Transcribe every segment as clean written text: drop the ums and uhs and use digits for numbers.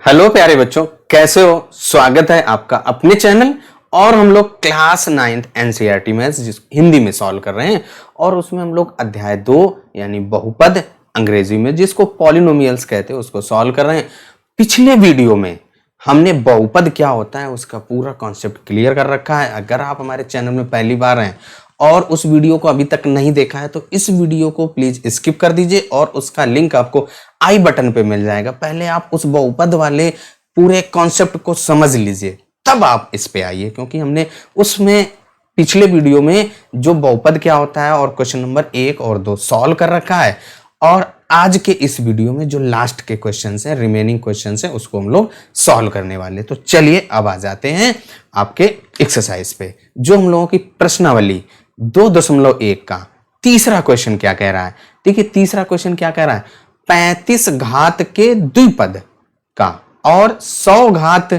Hello प्यारे बच्चों, कैसे हो। स्वागत है आपका अपने चैनल। और हम लोग क्लास 9th एनसीईआरटी में हिंदी में सॉल्व कर रहे हैं और उसमें हम लोग अध्याय 2 यानी बहुपद अंग्रेजी में जिसको पॉलिनोमियल्स कहते हैं उसको सॉल्व कर रहे हैं। पिछले वीडियो में हमने बहुपद क्या होता है उसका पूरा कॉन्सेप्ट क्लियर कर रखा है। अगर आप हमारे चैनल में पहली बार हैं और उस वीडियो को अभी तक नहीं देखा है तो इस वीडियो को प्लीज स्किप कर दीजिए और उसका लिंक आपको आई बटन पे मिल जाएगा। पहले आप उस बहुपद वाले पूरे कॉन्सेप्ट को समझ लीजिए, तब आप इस पे आइए, क्योंकि हमने उसमें पिछले वीडियो में जो बहुपद क्या होता है और क्वेश्चन नंबर 1 और 2 सॉल्व कर रखा है। और आज के इस वीडियो में जो लास्ट के क्वेश्चंस हैं, रिमेनिंग क्वेश्चंस हैं, उसको हम लोग सॉल्व करने वाले। तो चलिए अब आ जाते हैं आपके एक्सरसाइज पे। जो हम लोगों की प्रश्नावली 2.1 का तीसरा क्वेश्चन क्या कह रहा है। देखिए तीसरा क्वेश्चन क्या कह रहा है, 35 घात के द्विपद का और 100 घात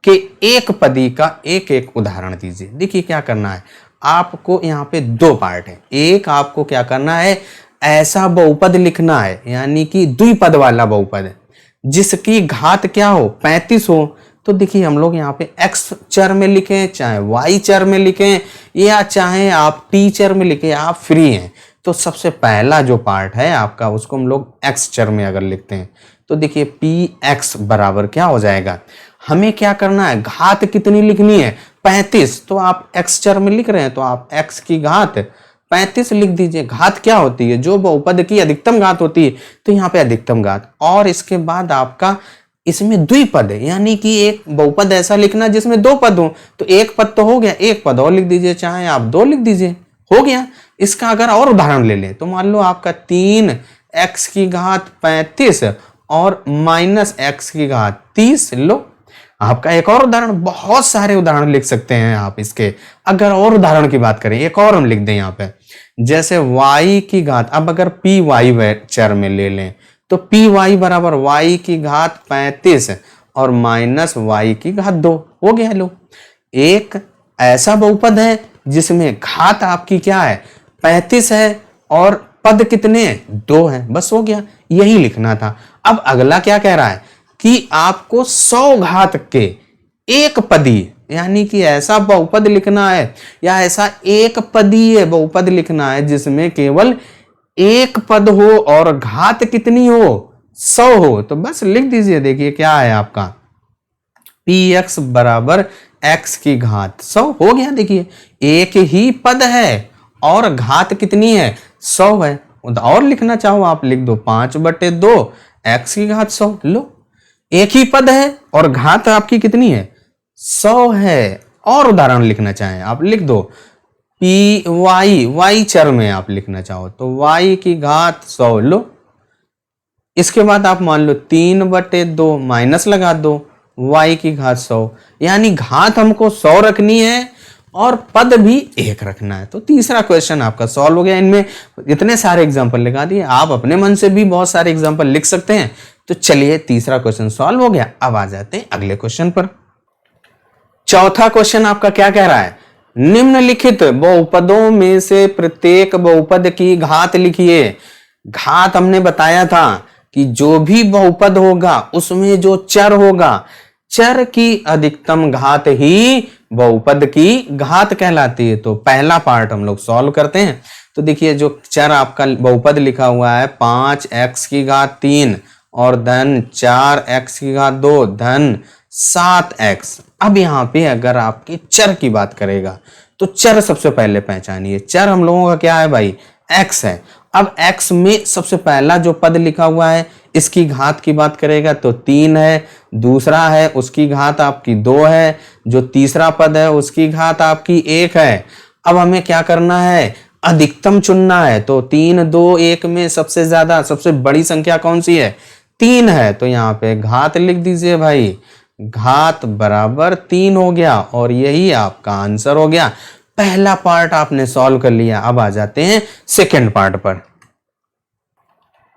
के एक पदी का एक एक उदाहरण दीजिए। देखिए क्या करना है आपको, यहाँ पे दो पार्ट है। एक आपको क्या करना है, ऐसा बहुपद लिखना है यानी कि द्विपद वाला बहुपद जिसकी घात क्या हो 35 हो। तो देखिए हम लोग यहाँ पे x चर में लिखें, चाहे y चर में लिखें, या चाहे आप t चर में लिखें, आप फ्री हैं। तो सबसे पहला जो पार्ट है आपका उसको हम लोग x चर में अगर लिखते हैं तो देखिए px बराबर क्या हो जाएगा। हमें क्या करना है, घात कितनी लिखनी है 35, तो आप x चर में लिख रहे हैं तो आप x की घात 35 लिख दीजिए। घात क्या होती है, जो बहुपद की अधिकतम घात होती है, तो यहाँ पे अधिकतम घात। और इसके बाद आपका इसमें द्विपद है यानी कि एक बहुपद ऐसा लिखना जिसमें दो पद हो। तो एक पद तो हो गया, एक पद और लिख दीजिए, चाहे आप 2 लिख दीजिए, हो गया। इसका अगर और उदाहरण ले लें तो मान लो आपका 3x की घात 35 और -x की घात 30। लो आपका एक और उदाहरण, बहुत सारे उदाहरण लिख सकते हैं आप इसके। अगर और उदाहरण की बात करें, एक और हम लिख दें यहाँ पे, जैसे y की घात, अब अगर py चर में ले लें तो py बराबर y की घात 35 और -y की घात 2 हो गया। लो एक ऐसा बहुपद है जिसमें घात आपकी क्या है 35 है और पद कितने हैं 2 है, बस हो गया, यही लिखना था। अब अगला क्या कह रहा है कि आपको 100 घात के एक पदी यानी कि ऐसा बहुपद लिखना है या ऐसा एक पदीय बहुपद लिखना है जिसमें केवल एक पद हो और घात कितनी हो 100 हो। तो बस लिख दीजिए, देखिए क्या है आपका px बराबर x की घात 100 हो गया। देखिए एक ही पद है और घात कितनी है 100 है। और लिखना चाहो आप लिख दो 5/2 x की घात 100। लो एक ही पद है और घात आपकी कितनी है 100 है। और उदाहरण लिखना चाहें आप लिख दो y चर में आप लिखना चाहो तो y की घात 100। लो इसके बाद आप मान लो 3/2 माइनस लगा दो y की घात 100, यानी घात हमको 100 रखनी है और पद भी एक रखना है। तो तीसरा क्वेश्चन आपका सॉल्व हो गया। इनमें इतने सारे एग्जांपल लगा दिए, आप अपने मन से भी बहुत सारे एग्जांपल लिख सकते हैं। तो चलिए तीसरा क्वेश्चन सॉल्व हो गया। अब आ जाते हैं अगले क्वेश्चन पर। चौथा क्वेश्चन आपका क्या कह रहा है, निम्नलिखित बहुपदों में से प्रत्येक बहुपद की घात लिखिए। घात हमने बताया था कि जो भी बहुपद होगा उसमें जो चर होगा, चर की अधिकतम घात ही बहुपद की घात कहलाती है। तो पहला पार्ट हम लोग सॉल्व करते हैं। तो देखिए जो चर आपका बहुपद लिखा हुआ है 5x की घात 3 और धन 4x की घात 2 धन 7x। अब यहाँ पे अगर आपके चर की बात करेगा तो चर सबसे पहले पहचानिए। चर हम लोगों का क्या है भाई, x है। अब x में सबसे पहला जो पद लिखा हुआ है इसकी घात की बात करेगा तो 3 है, दूसरा है उसकी घात आपकी 2 है, जो तीसरा पद है उसकी घात आपकी 1 है। अब हमें क्या करना है, अधिकतम चुनना है। तो 3, 2, 1 में सबसे ज्यादा सबसे बड़ी संख्या कौन सी है 3 है। तो यहाँ पे घात लिख दीजिए भाई, घात बराबर 3 हो गया और यही आपका आंसर हो गया। पहला पार्ट आपने सॉल्व कर लिया। अब आ जाते हैं सेकेंड पार्ट पर।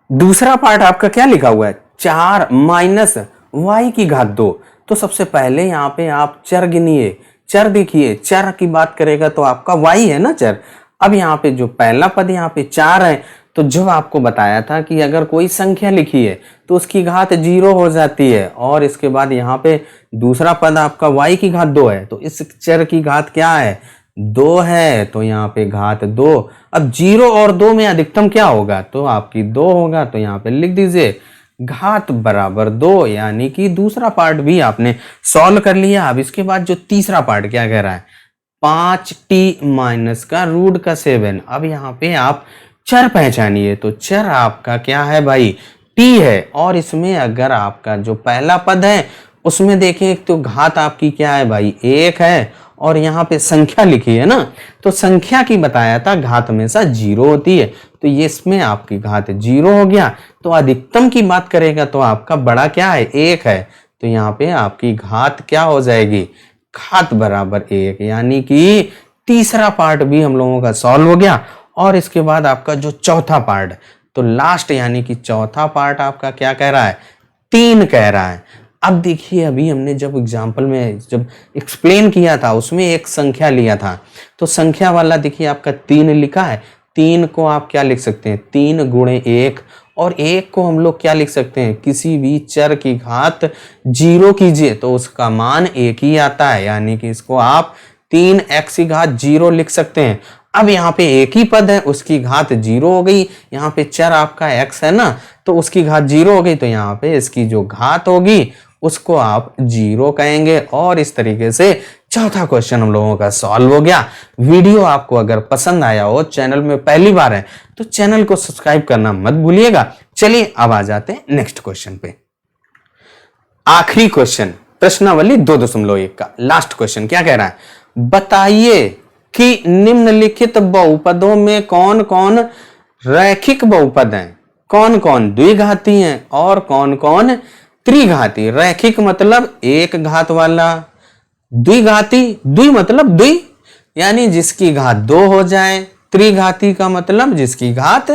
दूसरा पार्ट आपका क्या लिखा हुआ है, 4 माइनस y की घात 2। तो सबसे पहले यहाँ पे आप चर गिनिए। चर देखिए, चर की बात करेगा तो आपका y है ना चर। अब यहाँ पे जो पहला पद यहाँ पे 4 है तो जब आपको बताया था कि अगर कोई संख्या लिखी है तो उसकी घात 0 हो जाती है, और इसके बाद यहाँ पे दूसरा पद आपका y की घात 2 है, तो इस चर की घात क्या है, 2 है, तो यहाँ पे घात 2। अब 0 और 2 में अधिकतम क्या होगा, तो आपकी 2 होगा, तो यहाँ पे लिख दीजिए घात बराबर 2, यानी कि दूसरा पार्ट भी आपने सॉल्व कर लिया। अब इसके बाद जो तीसरा पार्ट क्या कह रहा है, 5t माइनस का रूट का 7। अब यहाँ पे आप चर पहचानिए, तो चर आपका क्या है भाई, t है, और इसमें अगर आपका जो पहला पद है उसमें देखें तो घात आपकी क्या है भाई, 1 है, और यहाँ पे संख्या लिखी है ना, तो संख्या की बताया था घात हमेशा 0 होती है, तो ये इसमें आपकी घात 0 हो गया। तो अधिकतम की बात करेगा तो आपका बड़ा क्या है, 1 है, तो यहाँ पे आपकी घात क्या हो जाएगी, घात बराबर 1, यानी कि तीसरा पार्ट भी हम लोगों का सॉल्व हो गया। और इसके बाद आपका जो चौथा पार्ट, तो लास्ट यानी कि चौथा पार्ट आपका क्या कह रहा है, 3 कह रहा है। अब देखिए, अभी हमने जब एग्जाम्पल में जब एक्सप्लेन किया था उसमें एक संख्या लिया था, तो संख्या वाला देखिए आपका 3 लिखा है, 3 को आप क्या लिख सकते हैं, 3 गुणे 1, और 1 को हम लोग क्या लिख सकते हैं, किसी भी चर की घात 0 कीजिए तो उसका मान 1 ही आता है, यानी कि इसको आप 3x की घात 0 लिख सकते हैं। अब यहाँ पे एक ही पद है, उसकी घात 0 हो गई, यहाँ पे चर आपका x है ना, तो उसकी घात 0 हो गई, तो यहाँ पे इसकी जो घात होगी उसको आप 0 कहेंगे। और इस तरीके से चौथा क्वेश्चन हम लोगों का सॉल्व हो गया। वीडियो आपको अगर पसंद आया हो, चैनल में पहली बार है तो चैनल को सब्सक्राइब करना मत भूलिएगा। चलिए अब आ जाते हैं नेक्स्ट क्वेश्चन पे। आखिरी क्वेश्चन प्रश्नावली 2.1 का लास्ट क्वेश्चन क्या कह रहा है, बताइए कि निम्नलिखित बहुपदों में कौन कौन रैखिक बहुपद हैं, कौन कौन द्विघाती हैं और कौन कौन त्रिघाती। रैखिक मतलब एक घात वाला, द्विघाती, द्वि मतलब द्वि यानी जिसकी घात 2 हो जाए, त्रिघाती का मतलब जिसकी घात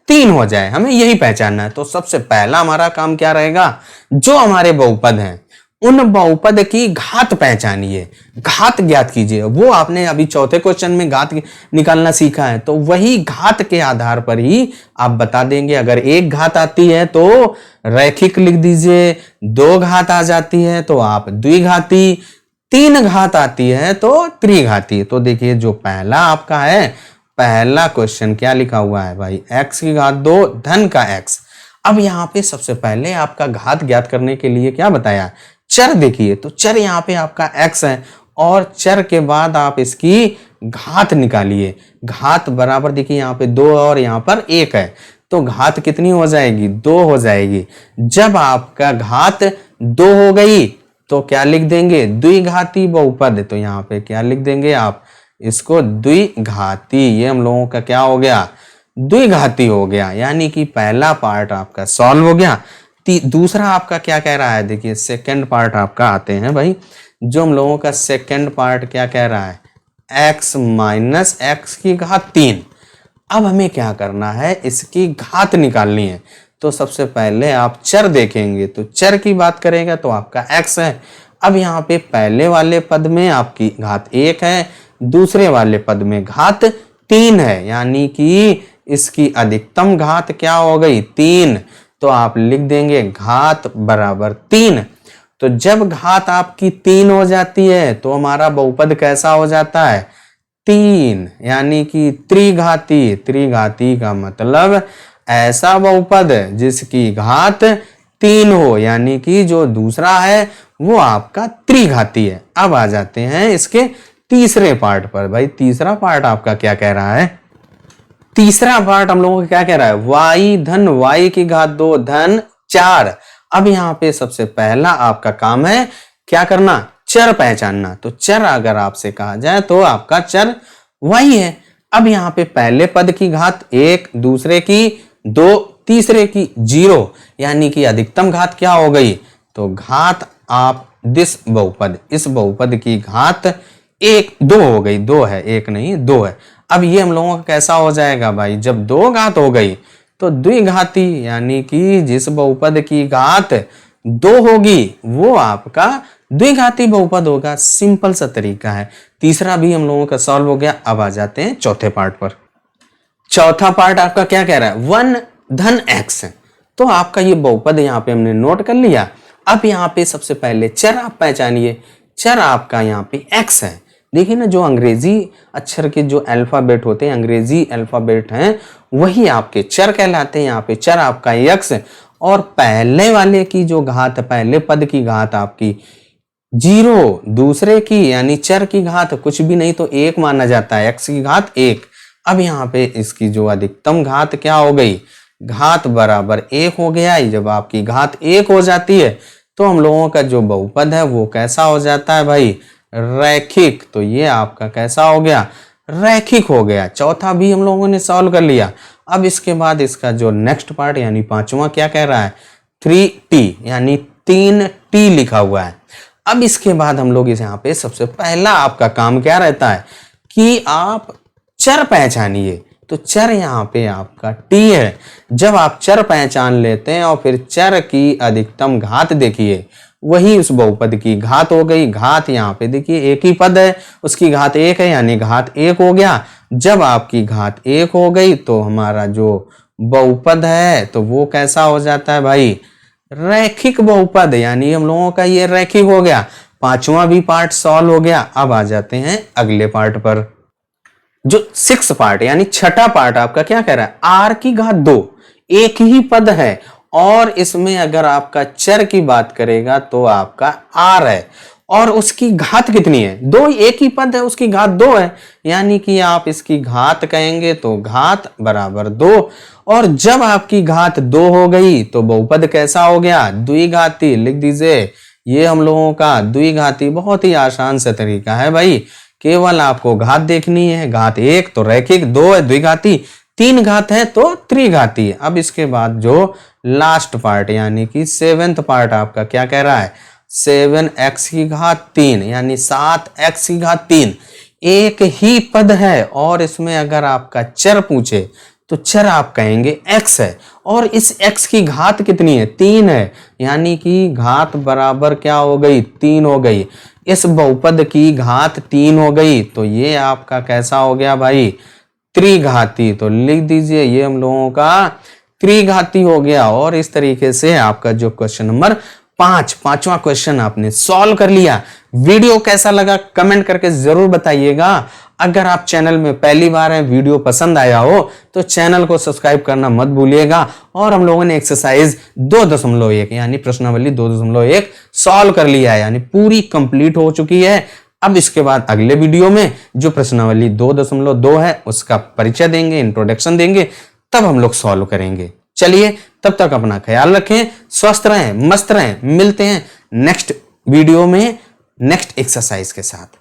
3 हो जाए। हमें यही पहचानना है। तो सबसे पहला हमारा काम क्या रहेगा, जो हमारे बहुपद हैं उन बहुपद की घात पहचानिए, घात ज्ञात कीजिए। वो आपने अभी चौथे क्वेश्चन में घात निकालना सीखा है, तो वही घात के आधार पर ही आप बता देंगे। अगर एक घात आती है तो रैखिक लिख दीजिए, 2 घात आ जाती है तो आप द्विघाती, 3 घात आती है तो त्रिघाती। तो देखिए जो पहला आपका है, पहला क्वेश्चन क्या लिखा हुआ है भाई, x की घात 2 धन का x। अब यहाँ पे सबसे पहले आपका घात ज्ञात करने के लिए क्या बताया, चर देखिए, तो चर यहाँ पे आपका x है, और चर के बाद आप इसकी घात निकालिए। घात बराबर देखिए यहाँ पे 2 और यहाँ पर 1 है, तो घात कितनी हो जाएगी, 2 हो जाएगी। जब आपका घात 2 हो गई तो क्या लिख देंगे, द्विघाती बहुपद। तो यहाँ पे क्या लिख देंगे आप, इसको द्विघाती। ये हम लोगों का क्या हो गया, द्विघाती हो गया, यानी कि पहला पार्ट आपका सॉल्व हो गया। दूसरा आपका क्या कह रहा है, देखिए सेकंड पार्ट आपका आते हैं भाई। जो हम लोगों का सेकंड पार्ट क्या कह रहा है, x माइनस x की घात 3। अब हमें क्या करना है, इसकी घात निकालनी है। तो सबसे पहले आप चर देखेंगे, तो चर की बात करेंगे तो आपका x है। अब यहाँ पे पहले वाले पद में आपकी घात 1 है, दूसरे वाले पद में घात 3 है, यानी कि इसकी अधिकतम घात क्या हो गई, 3। तो आप लिख देंगे घात बराबर 3। तो जब घात आपकी 3 हो जाती है तो हमारा बहुपद कैसा हो जाता है, 3, यानी कि त्रिघाती। त्रिघाती का मतलब ऐसा बहुपद जिसकी घात 3 हो, यानी कि जो दूसरा है वो आपका त्रिघाती है। अब आ जाते हैं इसके तीसरे पार्ट पर। भाई तीसरा पार्ट आपका क्या कह रहा है, तीसरा पार्ट हम लोगों को क्या कह रहा है, y धन y की घात 2 धन 4। अब यहाँ पे सबसे पहला आपका काम है क्या करना, चर पहचानना। तो चर अगर आपसे कहा जाए तो आपका चर y है। अब यहाँ पे पहले पद की घात 1, दूसरे की 2, तीसरे की 0, यानी कि अधिकतम घात क्या हो गई, तो घात आप दिस बहुपद, इस बहुपद की घात 1 2 हो गई, 2 है, 1 नहीं 2 है। अब ये हम लोगों का कैसा हो जाएगा भाई, जब 2 घात हो गई तो द्विघाती, यानी कि जिस बहुपद की घात 2 होगी वो आपका द्विघाती बहुपद होगा। सिंपल सा तरीका है। तीसरा भी हम लोगों का सॉल्व हो गया। अब आ जाते हैं चौथे पार्ट पर। चौथा पार्ट आपका क्या कह रहा है, 1 धन x। तो आपका ये बहुपद यहाँ पे हमने नोट कर लिया। अब यहाँ पे सबसे पहले चर आप पहचानिए। चर आपका यहाँ पे x है। देखिए ना, जो अंग्रेजी अक्षर के जो अल्फाबेट होते हैं, अंग्रेजी अल्फाबेट हैं, वही आपके चर कहलाते हैं। यहाँ पे चर आपका x, और पहले वाले की जो घात, पहले पद की घात आपकी 0, दूसरे की यानी चर की घात कुछ भी नहीं तो 1 माना जाता है, x की घात 1। अब यहाँ पे इसकी जो अधिकतम घात क्या हो गई, घात बराबर 1 हो गया। जब आपकी घात 1 हो जाती है तो हम लोगों का जो बहुपद है वो कैसा हो जाता है भाई, रैखिक। तो ये आपका कैसा हो गया, रैखिक हो गया। चौथा भी हम लोगों ने सॉल्व कर लिया। अब इसके बाद इसका जो नेक्स्ट पार्ट यानी पांचवा क्या कह रहा है, 3t यानी 3t लिखा हुआ है। अब इसके बाद हम लोग इस यहाँ पे सबसे पहला आपका काम क्या रहता है कि आप चर पहचानिए। तो चर यहाँ पे आपका t है। जब आप चर पहचान लेते हैं और फिर चर की अधिकतम घात देखिए, वही उस बहुपद की घात हो गई। घात यहाँ पे देखिए एक ही पद है, उसकी घात 1 है यानी घात 1 हो गया। जब आपकी घात 1 हो गई तो हमारा जो बहुपद है तो वो कैसा हो जाता है भाई, रैखिक बहुपद, यानी हम लोगों का ये रैखिक हो गया। पांचवा भी पार्ट सॉल्व हो गया। अब आ जाते हैं अगले पार्ट पर, जो 6 पार्ट यानी छठा पार्ट आपका क्या कह रहा है, आर की घात 2। एक ही पद है और इसमें अगर आपका चर की बात करेगा तो आपका आर है और उसकी घात कितनी है, 2। एक ही पद है, उसकी घात 2 है, यानी कि आप इसकी घात कहेंगे तो घात बराबर 2। और जब आपकी घात 2 हो गई तो बहुपद कैसा हो गया, द्विघाती। लिख दीजिए, ये हम लोगों का द्विघाती बहुत ही आसान सा तरीका है भाई। केवल आपको घात देखनी है। घात 1 तो रैखिक, 2 है द्विघाती, 3 घात है तो त्रिघाती। अब इसके बाद जो लास्ट पार्ट यानी कि 7th पार्ट आपका क्या कह रहा है, 7x की घात 3 यानी 7x की घात 3। एक ही पद है और इसमें अगर आपका चर पूछे तो चर आप कहेंगे x है और इस x की घात कितनी है, 3 है, यानी कि घात बराबर क्या हो गई, 3 हो गई। इस बहुपद की घात 3 हो गई तो ये आपका कैसा हो गया भाई, त्रिघाती। तो लिख दीजिए, ये हम लोगों का त्रिघाती हो गया। और इस तरीके से आपका जो क्वेश्चन नंबर 5वां क्वेश्चन आपने सॉल्व कर लिया। वीडियो कैसा लगा कमेंट करके जरूर बताइएगा। अगर आप चैनल में पहली बार हैं, वीडियो पसंद आया हो तो चैनल को सब्सक्राइब करना मत भूलिएगा। और हम लोगों ने एक्सरसाइज 2.1 यानी प्रश्नावली 2.1 सॉल्व कर लिया है, यानी पूरी कंप्लीट हो चुकी है। अब इसके बाद अगले वीडियो में जो प्रश्नावली 2.2 है उसका परिचय देंगे, इंट्रोडक्शन देंगे, तब हम लोग सॉल्व करेंगे। चलिए, तब तक अपना ख्याल रखें, स्वस्थ रहें, मस्त रहें। मिलते हैं नेक्स्ट वीडियो में नेक्स्ट एक्सरसाइज के साथ।